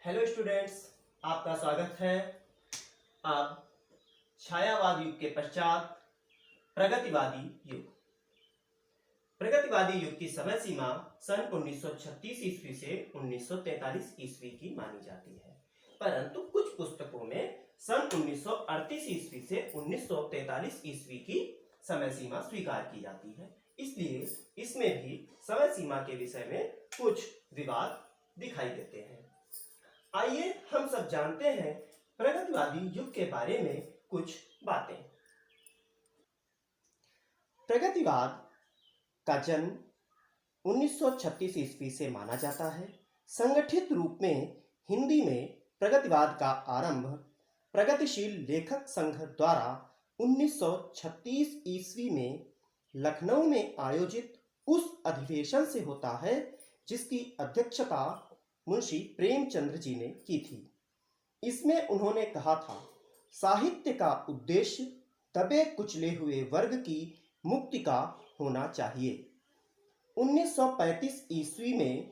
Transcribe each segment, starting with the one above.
Hello students, आपका स्वागत है। अब छायावाद युग के पश्चात प्रगतिवादी युग। प्रगतिवादी युग की समय सीमा सन 1936 ईस्वी से 1943 ईस्वी की मानी जाती है, परंतु कुछ पुस्तकों में सन 1938 ईस्वी से 1943 ईस्वी की समय सीमा स्वीकार की जाती है। इसलिए इसमें भी समय सीमा के विषय में कुछ विवाद दिखाई देते हैं। आइए हम सब जानते हैं प्रगतिवादी युग के बारे में कुछ बातें। प्रगतिवाद का जन्म 1936 ईस्वी से माना जाता है। संगठित रूप में हिंदी में प्रगतिवाद का आरंभ प्रगतिशील लेखक संघ द्वारा 1936 ईस्वी में लखनऊ में आयोजित उस अधिवेशन से होता है जिसकी अध्यक्षता मुंशी प्रेमचंद्र जी ने की थी। इसमें उन्होंने कहा था, साहित्य का उद्देश्य दबे कुचले हुए वर्ग की मुक्ति का होना चाहिए। 1935 ईस्वी में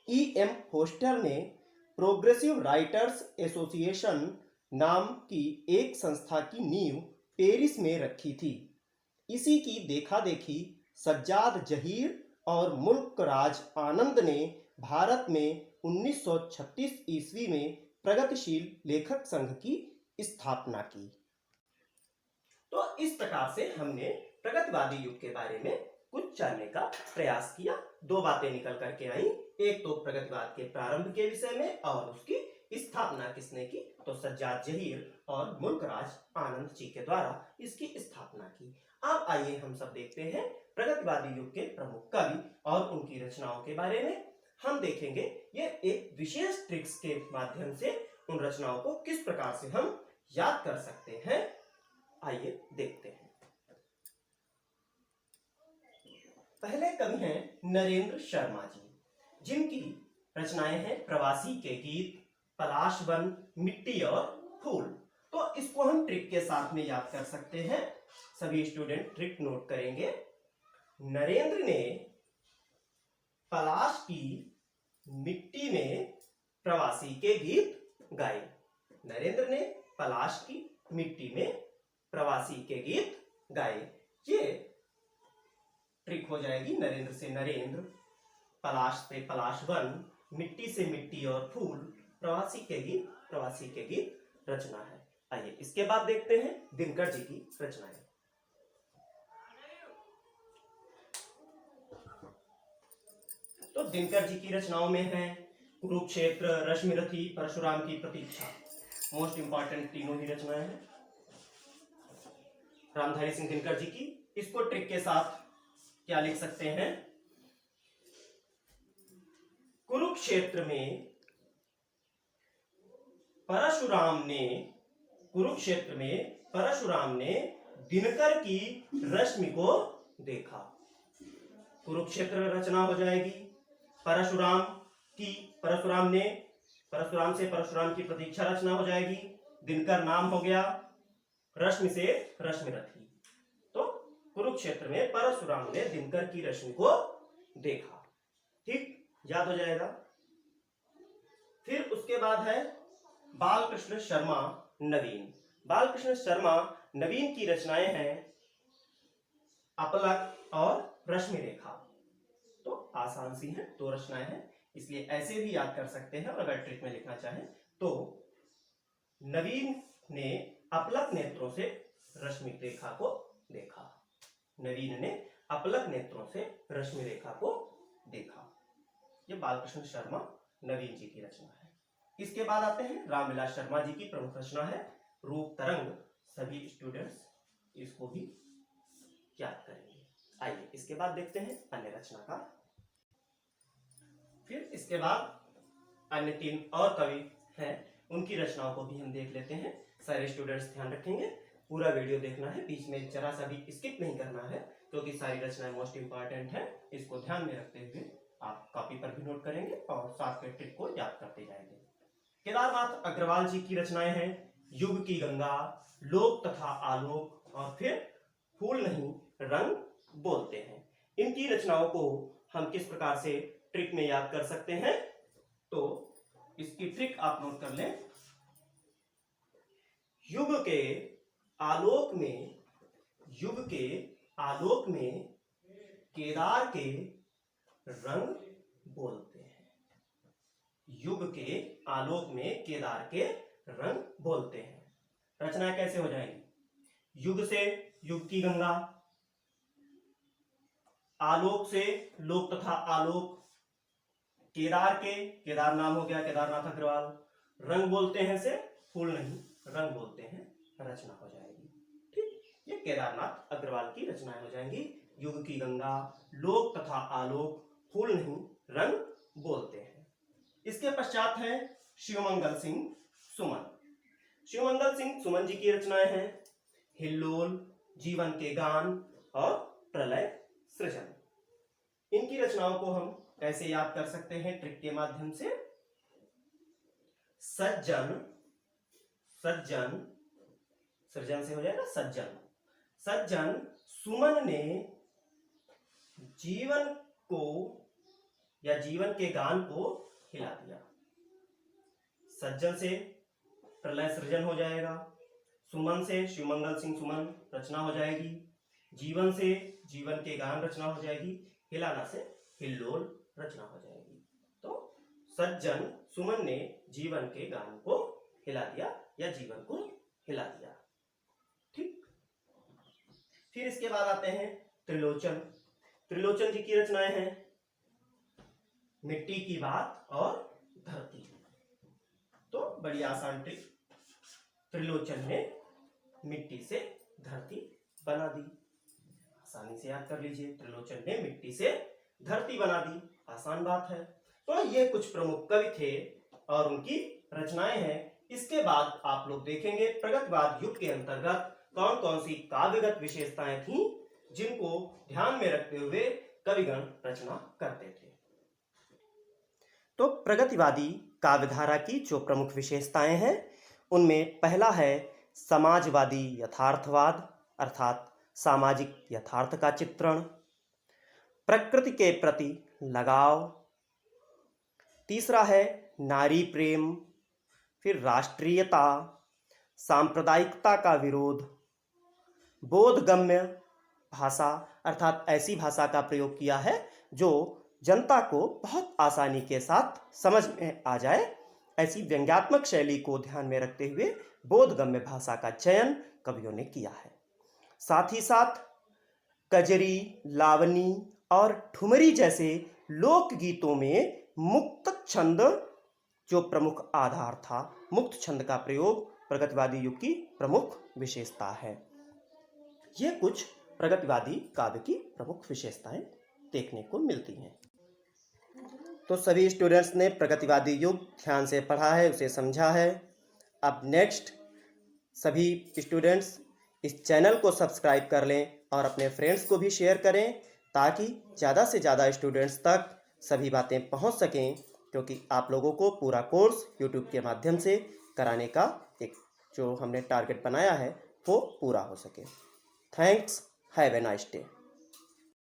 E.M. फोस्टर ने प्रोग्रेसिव राइटर्स एसोसिएशन नाम की एक संस्था की नींव पेरिस में रखी थी। इसी की देखा देखी सज्जाद जहीर और मुल्कराज आनंद ने भारत में 1936 ईस्वी में प्रगतिशील लेखक संघ की स्थापना की। तो इस प्रकार से हमने प्रगतिवादी युग के बारे में कुछ जानने का प्रयास किया। दो बातें निकल करके आई, एक तो प्रगतिवाद के प्रारंभ के विषय में और उसकी स्थापना किसने की, तो सज्जाद जहीर और मुल्कराज आनंद जी के द्वारा इसकी स्थापना की। अब आइए हम सब देखते हैं प्रगतिवादी युग के प्रमुख कवि और उनकी रचनाओं के बारे में। हम देखेंगे ये एक विशेष ट्रिक्स के माध्यम से उन रचनाओं को किस प्रकार से हम याद कर सकते हैं। आइए देखते हैं। पहले कवि हैं नरेंद्र शर्मा जी, जिनकी रचनाएं हैं प्रवासी के गीत, पलाश वन, मिट्टी और फूल। तो इसको हम ट्रिक के साथ में याद कर सकते हैं। सभी स्टूडेंट ट्रिक नोट करेंगे। नरेंद्र ने पलाश की मिट्टी में प्रवासी के गीत गाए। नरेंद्र ने पलाश की मिट्टी में प्रवासी के गीत गाए। ये ट्रिक हो जाएगी। नरेंद्र से नरेंद्र, पलाश से पलाश वन, मिट्टी से मिट्टी और फूल, प्रवासी के गीत रचना है। आइए इसके बाद देखते हैं दिनकर जी की रचनाएं। तो दिनकर जी की रचनाओं में है कुरुक्षेत्र, रश्मिरथी, परशुराम की प्रतीक्षा। मोस्ट इंपॉर्टेंट तीनों ही रचनाएं हैं रामधारी सिंह दिनकर जी की। इसको ट्रिक के साथ क्या लिख सकते हैं? कुरुक्षेत्र में परशुराम ने दिनकर की रश्मि को देखा। कुरुक्षेत्र रचना हो जाएगी। परशुराम से परशुराम की प्रतीक्षा रचना हो जाएगी। दिनकर नाम हो गया, रश्मि से रश्मिरथी। तो कुरुक्षेत्र में परशुराम ने दिनकर की रश्मि को देखा। ठीक, याद हो जाएगा। फिर उसके बाद है बालकृष्ण शर्मा नवीन। बालकृष्ण शर्मा नवीन की रचनाएं हैं अपलक और रश्मि रेखा। तो आसान सी हैं, दो रचनाएं हैं, इसलिए ऐसे भी याद कर सकते हैं। और अगर ट्रिक में लिखना चाहें तो नवीन ने अपलक नेत्रों से रश्मि रेखा को देखा। नवीन ने अपलक नेत्रों से रश्मि रेखा को देखा। यह बालकृष्ण शर्मा नवीन जी की रचना है। इसके बाद आते हैं रामविलास शर्मा जी की प्रमुख रचना है रूप तरंग। सभी स्टूडेंट्स इसको भी याद करेंगे। आइए इसके बाद देखते हैं अन्य रचनाकार। फिर इसके बाद अन्य तीन और कवि हैं, उनकी रचनाओं को भी हम देख लेते हैं। सारे स्टूडेंट्स ध्यान रखेंगे, पूरा वीडियो देखना है, बीच में जरा सा भी स्किप नहीं करना है, क्योंकि सारी रचनाएं मोस्ट इंपॉर्टेंट है। इसको ध्यान में रखते हुए आप कॉपी पर भी नोट करेंगे और साथ में ट्रिक को याद करते जाएंगे। केदारनाथ अग्रवाल जी की रचनाएं हैं युग की गंगा, लोक तथा आलोक और फिर फूल नहीं रंग बोलते हैं। इनकी रचनाओं को हम किस प्रकार से ट्रिक में याद कर सकते हैं? तो इसकी ट्रिक आप नोट कर लें। युग के आलोक में केदार के रंग बोलते हैं। युग के आलोक में केदार के रंग बोलते हैं। रचना कैसे हो जाएगी? युग से युग की गंगा, आलोक से लोक तथा आलोक, केदार के, केदार नाम हो गया केदारनाथ अग्रवाल, रंग बोलते हैं से फूल नहीं रंग बोलते हैं, रचना हो जाएगी। ठीक, ये केदारनाथ अग्रवाल की रचनाएं हो जाएंगी। युग की गंगा, लोक तथा आलोक, फूल नहीं रंग बोलते हैं। इसके पश्चात है शिवमंगल सिंह सुमन। शिवमंगल सिंह सुमन जी की रचनाएं हैं हिल्लोल, जीवन के गान और प्रलय सृजन। इनकी रचनाओं को हम कैसे याद कर सकते हैं? ट्रिक के माध्यम से। सज्जन सृजन से हो जाएगा सज्जन सुमन ने जीवन को या जीवन के गान को हिला दिया। सज्जन से प्रलय सृजन हो जाएगा, सुमन से शिवमंगल सिंह सुमन रचना हो जाएगी, जीवन से जीवन के गान रचना हो जाएगी, हिलाना से हिल्लोल रचना हो जाएगी। तो सज्जन सुमन ने जीवन के गान को हिला दिया या जीवन को हिला दिया। ठीक, फिर इसके बाद आते हैं त्रिलोचन जी की रचनाएं हैं मिट्टी की बात और धरती। तो बड़ी आसान ट्रिक, त्रिलोचन ने मिट्टी से धरती बना दी। आसानी से याद कर लीजिए, त्रिलोचन ने मिट्टी से धरती बना दी, आसान बात है। तो ये कुछ प्रमुख कवि थे और उनकी रचनाएं हैं। इसके बाद आप लोग देखेंगे प्रगतिवाद युग के अंतर्गत कौन कौन सी काव्यगत विशेषताएं थी जिनको ध्यान में रखते हुए कविगण रचना करते थे। तो प्रगतिवादी काव्यधारा की जो प्रमुख विशेषताएं हैं उनमें पहला है समाजवादी यथार्थवाद, अर्थात सामाजिक यथार्थ का चित्रण, प्रकृति के प्रति लगाव, तीसरा है नारी प्रेम, फिर राष्ट्रीयता, सांप्रदायिकता का विरोध, बोधगम्य भाषा, अर्थात ऐसी भाषा का प्रयोग किया है जो जनता को बहुत आसानी के साथ समझ में आ जाए, ऐसी व्यंग्यात्मक शैली को ध्यान में रखते हुए बोधगम्य भाषा का चयन कवियों ने किया है। साथ ही साथ कजरी, लावनी और ठुमरी जैसे लोकगीतों में मुक्त छंद जो प्रमुख आधार था, मुक्त छंद का प्रयोग प्रगतिवादी युग की प्रमुख विशेषता है। ये कुछ प्रगतिवादी काव्य की प्रमुख विशेषताएं देखने को मिलती हैं। तो सभी स्टूडेंट्स ने प्रगतिवादी युग ध्यान से पढ़ा है, उसे समझा है। अब नेक्स्ट सभी स्टूडेंट्स इस चैनल को सब्सक्राइब कर लें और अपने फ्रेंड्स को भी शेयर करें ताकि ज़्यादा से ज़्यादा स्टूडेंट्स तक सभी बातें पहुंच सकें, क्योंकि आप लोगों को पूरा कोर्स यूट्यूब के माध्यम से कराने का एक जो हमने टारगेट बनाया है वो पूरा हो सके। Thanks, have a nice day.